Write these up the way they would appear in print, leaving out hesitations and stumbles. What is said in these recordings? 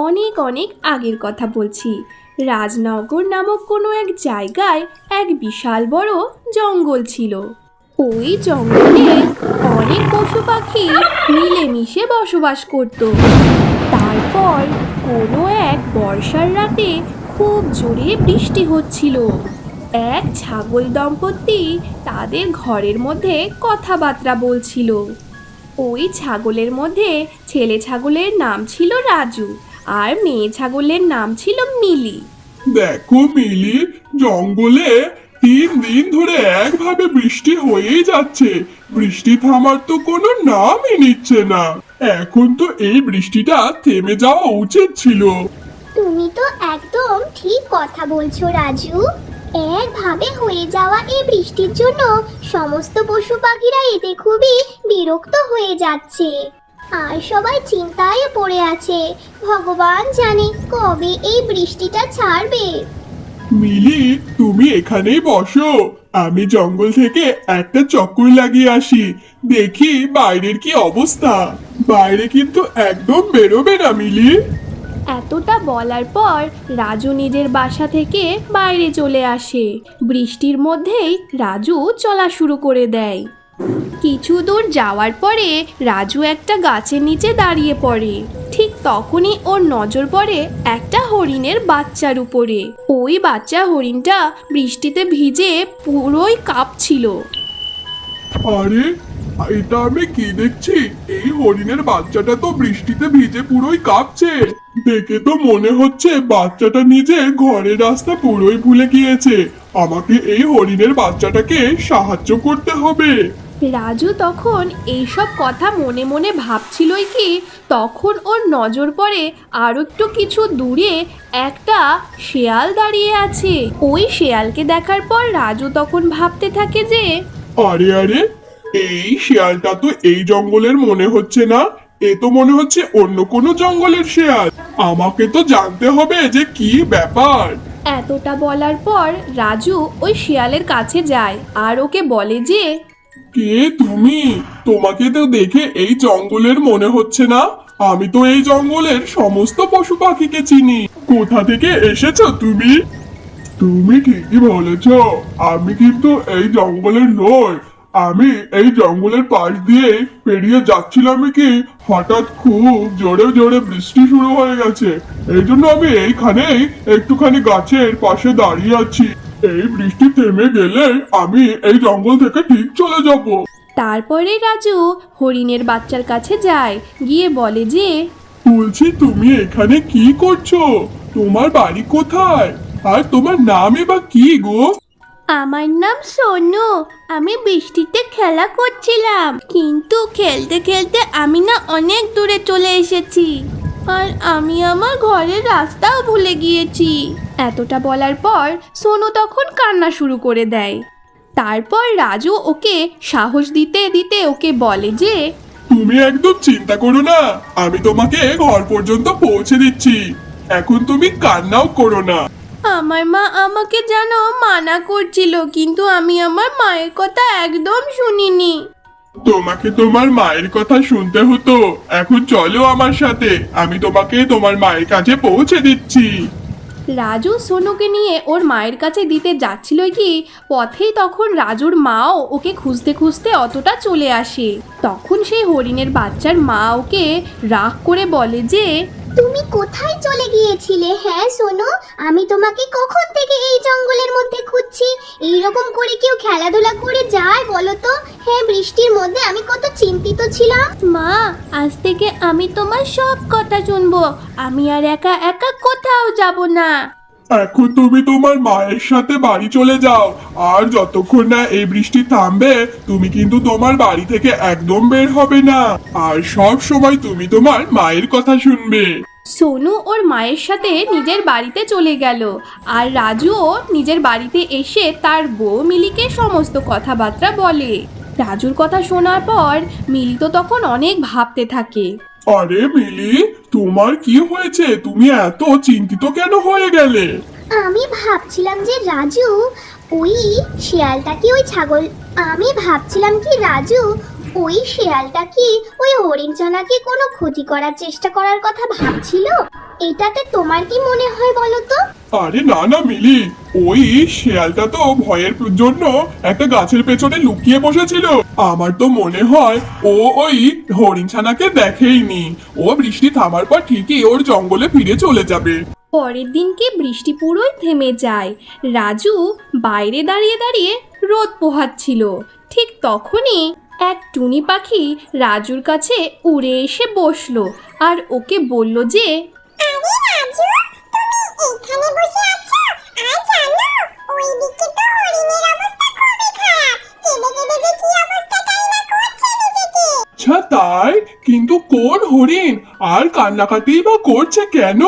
অনেক অনেক আগের কথা বলছি। রাজনগর নামক কোনো এক জায়গায় এক বিশাল বড় জঙ্গল ছিল। ওই জঙ্গলে অনেক পশু পাখি মিলেমিশে বসবাস করত। তারপর কোনো এক বর্ষার রাতে খুব জোরে বৃষ্টি হচ্ছিল। এক ছাগল দম্পতি তাদের ঘরের মধ্যে কথাবার্তা বলছিল। ওই ছাগলের মধ্যে ছেলে ছাগলের নাম ছিল রাজু, আর মেয়ে ছাগলের নাম ছিল মিলি। দেখো মিলি, জঙ্গলে 3 দিন ধরে একভাবে বৃষ্টি হয়েই যাচ্ছে। বৃষ্টি থামার তো কোনো নামই নিচ্ছে না। এখন তো এই বৃষ্টিটা থেমে যাওয়া উচিত ছিল। তুমি তো একদম ঠিক কথা বলছো রাজু। একভাবে হয়ে যাওয়া এই বৃষ্টির জন্য সমস্ত পশু পাখিরা এতে খুবই বিরক্ত হয়ে যাচ্ছে, আর সবাই চিন্তায় পড়ে আছে। ভগবান জানে কবে এই বৃষ্টিটা ছাড়বে। মিলি, তুমি এখানেই বসো, আমি জঙ্গল থেকে একটা চক্কর লাগিয়ে আসি। দেখি বাইরের কি অবস্থা। বাইরে কিন্তু একদম বেরোবে না মিলি। এতটা বলার পর রাজু নিজের বাসা থেকে বাইরে চলে আসে। বৃষ্টির মধ্যেই রাজু চলা শুরু করে দেয়। কিছু দূর যাওয়ার পরে রাজু একটা গাছের নিচে দাঁড়িয়ে পড়ে। ঠিক তখনই ওর নজর পড়ে একটা হরিণের বাচ্চার উপরে। ওই বাচ্চা হরিণটা বৃষ্টিতে ভিজে পুরোই কাঁপছিল। আরে, এটা আমি কি দেখছি? এই হরিণের বাচ্চাটা তো বৃষ্টিতে ভিজে পুরোই কাঁপছে। দেখে তো মনে হচ্ছে বাচ্চাটা নিজের ঘরের রাস্তা পুরোই ভুলে গিয়েছে। আমাকে এই হরিণের বাচ্চাটাকে সাহায্য করতে হবে। রাজু তখন এইসব কথা মনে মনে ভাবছিলই কি তখন ওর নজর পড়ে আরো একটু কিছু দূরে একটা শেয়াল দাঁড়িয়ে আছে। ওই শেয়ালকে দেখার পর রাজু তখন ভাবতে থাকে যে আরে আরে, এই শিয়ালটা তো এই জঙ্গলের মনে হচ্ছে না। এ তো মনে হচ্ছে অন্য কোনো জঙ্গলের শিয়াল। আমাকে তো জানতে হবে যে কি ব্যাপার। এতটা বলার পর রাজু ওই শিয়ালের কাছে যায় আর ওকে বলে যে কে তুমি? তোমাকে তো দেখে এই জঙ্গলের মনে হচ্ছে না। আমি তো এই জঙ্গলের সমস্ত পশু পাখিকে চিনি। কোথা থেকে এসেছো তুমি? তুমি ঠিকই বলেছ, আমি কিন্তু এই জঙ্গলের নই। আমি এই জঙ্গলের পাশ দিয়ে পেরিয়ে যাচ্ছিলাম কি হঠাৎ খুব জোরে জোরে বৃষ্টি শুরু হয়ে গেছে। এই জন্য আমি এইখানেই একটুখানি গাছের পাশে দাঁড়িয়ে আছি। এই বৃষ্টি থেমে গেলে আমি এই জঙ্গল থেকে ঠিক চলে যাব। তারপরে রাজু হরিণের বাচ্চার কাছে যায়, গিয়ে বলে যে বলছি, তুমি এখানে কি করছো? তোমার বাড়ি কোথায়? আর তোমার নামই বা কি গো? আমার নাম সোনু। আমি বৃষ্টিতে খেলা করছিলাম, কিন্তু খেলতে খেলতে আমি না অনেক দূরে চলে এসেছি, আর আমি আমার ঘরের রাস্তাও ভুলে গিয়েছি। এতটা বলার পর সোনু তখন কান্না শুরু করে দেয়। তারপর রাজু ওকে সাহস দিতে দিতে ওকে বলে যে তুমি একদম চিন্তা করো না, আমি তোমাকে ঘর পর্যন্ত পৌঁছে দিচ্ছি। এখন তুমি কান্নাও করো না। আমার মা আমাকে যেন মানা করছিল, কিন্তু আমি আমার মায়ের কথা একদম শুনিনি। তোমাকে তোমার মায়ের কথা শুনতে হতো। এখন চলো আমার সাথে, আমি তোমাকে তোমার মায়ের কাছে পৌঁছে দিচ্ছি। রাজু সোনুকে নিয়ে ওর মায়ের কাছে দিতে যাচ্ছিল কি পথেই তখন রাজুর মাও ওকে খুঁজতে খুঁজতে অতটা চলে আসে। তখন সেই হরিণের বাচ্চার মা ওকে রাগ করে বলে যে তুমি কোথায় চলে গিয়েছিলে? হ্যাঁ শোনো, আমি তোমাকে কখন থেকে এই জঙ্গলের মধ্যে খুঁজছি। এইরকম করে কেউ খেলাধুলা করে যায় বলো তো? হ্যাঁ, বৃষ্টির মধ্যে আমি কত চিন্তিত ছিলাম। মা, আজ থেকে আমি তোমার সব কথা শুনবো। আমি আর একা একা কোথাও যাব না। এখন তুমি তোমার মায়ের সাথে বাড়ি চলে যাও। আর যতক্ষণ না এই বৃষ্টি থামবে, তুমি কিন্তু তোমার বাড়ি থেকে একদম বের হবে না। আর সব সময় তুমি তোমার মায়ের কথা শুনবে। সোনু ওর মায়ের সাথে নিজের বাড়িতে চলে গেল, আর রাজুও নিজের বাড়িতে এসে তার বউ মিলিকে সমস্ত কথাবার্তা বলে। রাজুর কথা শোনার পর মিলি তো তখন অনেক ভাবতে থাকে। আরে মিলি, তোমার কি হয়েছে? তুমি এত চিন্তিত কেন হয়ে গেলে? আমি ভাবছিলাম যে রাজু ওই শিয়ালটা কি ওই ছাগল, আমি ভাবছিলাম কি রাজু ওই শিয়ালটা কি ওই হরিণছানাকে কোনো ক্ষতি করার চেষ্টা করার কথা ভাবছিল? এটাতে তোমার কি মনে হয় বলো তো? আরে না না মিলি, ওই শিয়ালটা তো ভয়ের জন্য একটা গাছের পেছনে লুকিয়ে বসেছিল। আমার তো মনে হয় ও ওই হরিণছানাকে দেখেইনি। ও বৃষ্টি থামার পর ঠিকই ওর জঙ্গলে ফিরে চলে যাবে। পরের দিনকে বৃষ্টি পুরোই থেমে যায়। রাজু বাইরে দাঁড়িয়ে দাঁড়িয়ে রোদ পোহাচ্ছিল। ঠিক তখনই এক টুনি পাখি রাজুর কাছে উড়ে এসে বসলো আর ওকে বলল যে, আরে রাজু, তুমি এখানে বসে আছো? আর জানো, ওইদিকে তো হরিণের অবস্থা খুবই খারাপ। কেঁদে কেঁদে যে কি অবস্থাটাই না করছে নিজেকে। আচ্ছা তাই? কিন্তু কোন হরিণ আর কান্নাকাটি বা করছে কেন?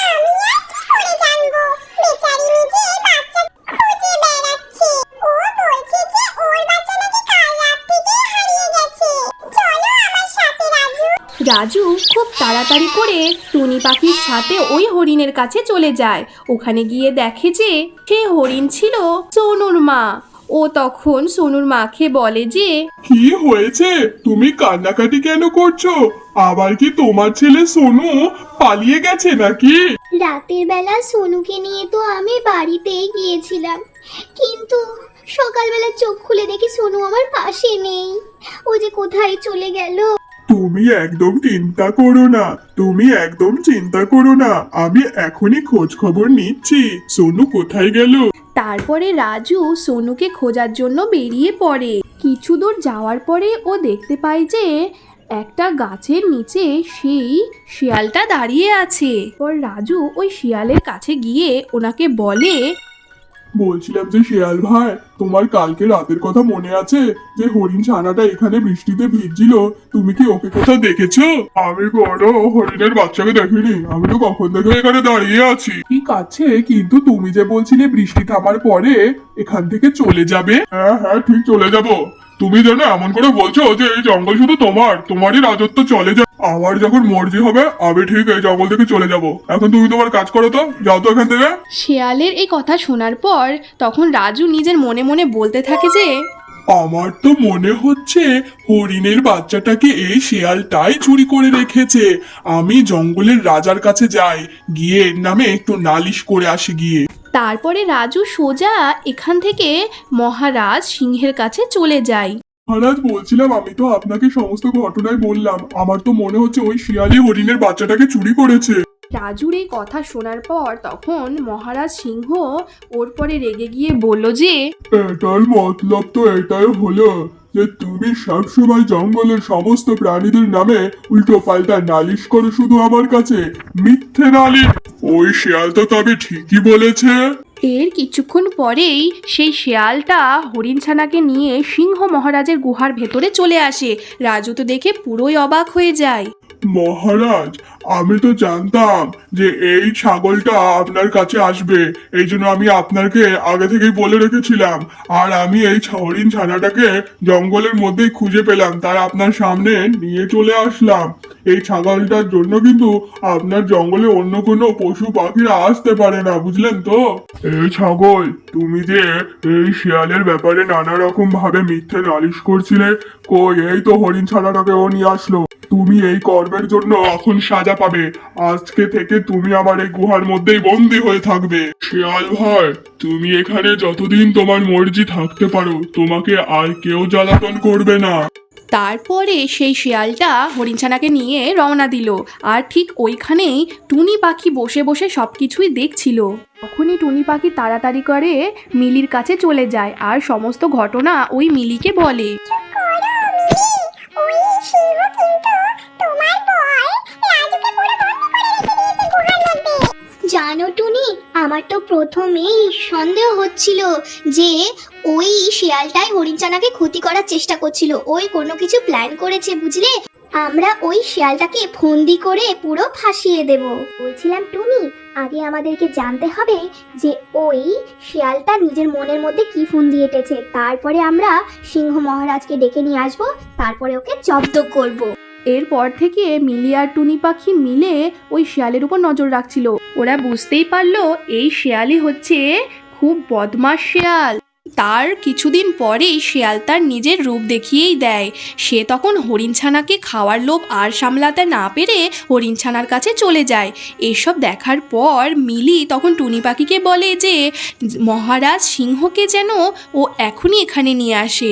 আমি আর কি করে জানবো? বেচারি নিজে বাচ্চা খুঁজে বেড়াচ্ছে। ও বলছে যে ওর বাচ্চা নাকি কাল রাত থেকে হারিয়ে গেছে। চলো আমার সাথে রাজু। রাজু খুব তাড়াতাড়ি করে টুনি পাখির সাথে ওই হরিণের কাছে চলে যায়। ওখানে গিয়ে দেখে যে সে হরিণ ছিল সোনুর মা। ও তখন সোনুর মাকে বলে যে, কি হয়েছে? তুমি কান্নাকাটি কেন করছো? আবার কি তোমার ছেলে সোনু পালিয়ে গেছে নাকি? রাতের বেলা সোনুকে নিয়ে তো আমি বাড়িতেই গিয়েছিলাম, কিন্তু সকালবেলা চোখ খুলে দেখি সোনু আমার পাশে নেই। ও যে কোথায় চলে গেল। তুমি একদম চিন্তা করো না, তুমি একদম চিন্তা করো না। আমি এখনই খোঁজ খবর নিচ্ছি সোনু কোথায় গেল। তারপরে রাজু সোনুকে খোঁজার জন্য বেরিয়ে পড়ে। কিছু দূর যাওয়ার পরে ও দেখতে পায় যে একটা গাছের নিচে সেই শিয়ালটা দাঁড়িয়ে আছে। পর রাজু ওই শিয়ালের কাছে গিয়ে ওনাকে বলে, বলছিলাম যে শিয়াল ভাই, তোমার কালকে রাতের কথা মনে আছে? যে হরিণ ছানাটা এখানে বৃষ্টিতে ভিজছিল, তুমি কি ওকে কোথাও দেখেছো? আমি বড় হরিণের বাচ্চাকে দেখিনি, আমি তো কখন থেকে এখানে দাঁড়িয়ে আছি। ঠিক আছে, কিন্তু তুমি যে বলছিলে বৃষ্টি থামার পরে এখান থেকে চলে যাবে। হ্যাঁ হ্যাঁ, ঠিক চলে যাব। তুমি যেন এমন করে বলছো যে এই জঙ্গল শুধু তোমারই রাজত্ব চলে যায়। আমার যখন মর্জি হবে আমি ঠিক এই জঙ্গল থেকে চলে যাব। এখন তুমি তোমার কাজ করো তো, যাও তো এখান থেকে। শিয়ালের এই কথা শোনার পর তখন রাজু নিজের মনে মনে বলতে থাকে যে, আমার তো মনে হচ্ছে হরিণের বাচ্চাটাকে এই শিয়ালটাই চুরি করে রেখেছে। আমি জঙ্গলের রাজার কাছে যাই, গিয়ে এর নামে একটু নালিশ করে আসি গিয়ে। তারপরে রাজু সোজা এখান থেকে মহারাজ সিংহের কাছে চলে যায়। মহারাজ, বলছিলাম আমি তো আপনাকে সমস্ত ঘটনাই বললাম। আমার তো মনে হচ্ছে ওই শিয়ালই হরিণের বাচ্চাটাকে চুরি করেছে। রাজুর এই কথা শোনার পর তখন মহারাজ সিংহ ওর পরে রেগে গিয়ে বলল যে, এটার মতলব তো এটাই হলো যে তুমি সবসময় জঙ্গলের সমস্ত প্রাণীদের নামে উল্টো পাল্টা নালিশ করো শুধু আমার কাছে। মিথ্যে নালিশ। ওই শিয়াল তো তবে ঠিকই বলেছে। এর কিছুক্ষণ পরেই সেই শেয়ালটা হরিণছানাকে নিয়ে সিংহ মহারাজের গুহার ভেতরে চলে আসে। রাজু তো দেখে পুরোই অবাক হয়ে যায়। মহারাজ, আমি তো জানতাম যে এই ছাগলটা আপনার কাছে আসবে, এই জন্য আমি আপনাকে আগে থেকেই বলে রেখেছিলাম। আর আমি এই হরিণ ছানাটাকে জঙ্গলের মধ্যেই খুঁজে পেলাম, তাই আপনার সামনে নিয়ে চলে আসলাম। এই ছাগলটার জন্য কিন্তু আপনার জঙ্গলে অন্য কোনো পশু পাখিরা আসতে পারে না, বুঝলেন তো? এই ছাগল, তুমি যে এই শিয়ালের ব্যাপারে নানা রকম ভাবে মিথ্যে নালিশ করছিলে, কই এই তো হরিণ ছানাটাকে ও নিয়ে আসলো। তুমি এই কর্মের জন্য এখন সাজা পাবে। আজকে থেকে তুমি আমার এই গুহার মধ্যেই বন্দি হয়ে থাকবে। শিয়াল ভাই, তুমি এখানে যতদিন তোমার মর্জি থাকতে পারো, তোমাকে আর কেউ জ্বালাতন করবে না। তারপরে সেই শিয়ালটা হরিণছানাকে নিয়ে রওনা দিল। আর ঠিক ওইখানেই টুনি পাখি বসে বসে সব কিছুই দেখছিল। তখনই টুনি পাখি তাড়াতাড়ি করে মিলির কাছে চলে যায় আর সমস্ত ঘটনা ওই মিলিকে বলে। জানো টুনি, আমার তো প্রথমেই সন্দেহ হচ্ছিল যে ওই শিয়ালটাই হরিণছানাকে ক্ষতি করার চেষ্টা করছিল। ওই কোনো কিছু প্ল্যান করেছে, বুঝলে? আমরা ওই শিয়ালটাকে ফন্দি করে পুরো ফাঁসিয়ে দেব। বলছিলাম টুনি, আগে আমাদেরকে জানতে হবে যে ওই শিয়ালটা নিজের মনের মধ্যে কি ফন্দি এঁটেছে। তারপরে আমরা সিংহ মহারাজকে ডেকে নিয়ে আসবো, তারপরে ওকে জব্দ করব। এরপর থেকে মিলি আর টুনি পাখি মিলে ওই শিয়ালের উপর নজর রাখছিল। ওরা বুঝতেই পারলো এই শিয়ালই হচ্ছে খুব বদমাশ শিয়াল। তার কিছুদিন পরেই শিয়াল তার নিজের রূপ দেখিয়েই দেয়। সে তখন হরিণছানাকে খাওয়ার লোভ আর সামলাতে না পেরে হরিণছানার কাছে চলে যায়। এসব দেখার পর মিলি তখন টুনি পাখিকে বলে যে মহারাজ সিংহকে যেন ও এখনই এখানে নিয়ে আসে।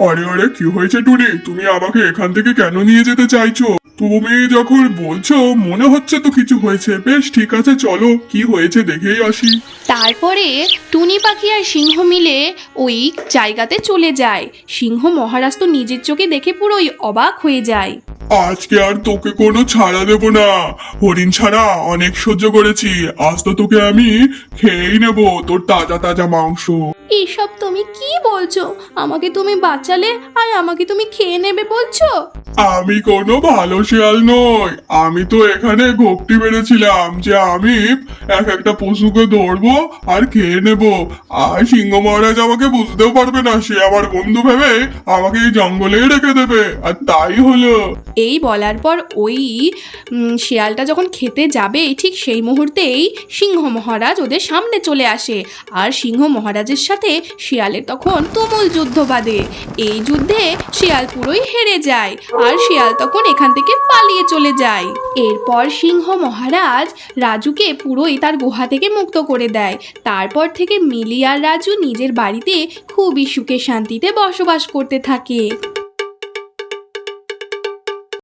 আরে আরে, কি হয়েছে টুনি? তুমি আমাকে এখান থেকে কেন নিয়ে যেতে চাইছো? তুমি যখন বলছো মনে হচ্ছে তো কিছু হয়েছে। বেশ ঠিক আছে, চলো কি হয়েছে দেখেই আসি। তারপরে টুনি পাখি আর সিংহ মিলে ওই জায়গাতে চলে যায়। সিংহ মহারাজ তো নিজের চোখে দেখে পুরোই অবাক হয়ে যায়। আজকে আর তোকে কোনো ছাড়া দেব না। হরিণ ছাড়া অনেক সহ্য করেছি, আজ তো তোকে আমি খেয়েই নেব, তোর তাজা তাজা মাংস। এইসব তুমি কি বলছো? আমাকে তুমি বাঁচালে আর আমাকে তুমি খেয়ে নেবে বলছো? আমি কোনো ভালো শিয়াল নই। আমি তো এখানে ঘোপটি বেড়েছিলাম যে আমি একটা পশুকে ধরবো আর খেয়ে নেব। আর সিংহ মহারাজ আমাকে বুঝতেও পারবে না, সে আমার বন্ধু ভেবে আমাকে এই জঙ্গলেই রেখে দেবে। আর তাই হলো। এই বলার পর ওই শিয়ালটা যখন খেতে যাবে ঠিক সেই মুহূর্তেই সিংহ মহারাজ ওদের সামনে চলে আসে। আর সিংহ মহারাজের সাথে শিয়ালের তখন তুমুল যুদ্ধ বাঁধে। এই যুদ্ধে শিয়াল পুরোই হেরে যায় আর শিয়াল তখন এখান থেকে পালিয়ে চলে যায়। এরপর সিংহ মহারাজ রাজুকে পুরোই তার গুহা থেকে মুক্ত করে দেয়। তারপর থেকে মিলি আর রাজু নিজের বাড়িতে খুবই সুখে শান্তিতে বসবাস করতে থাকে।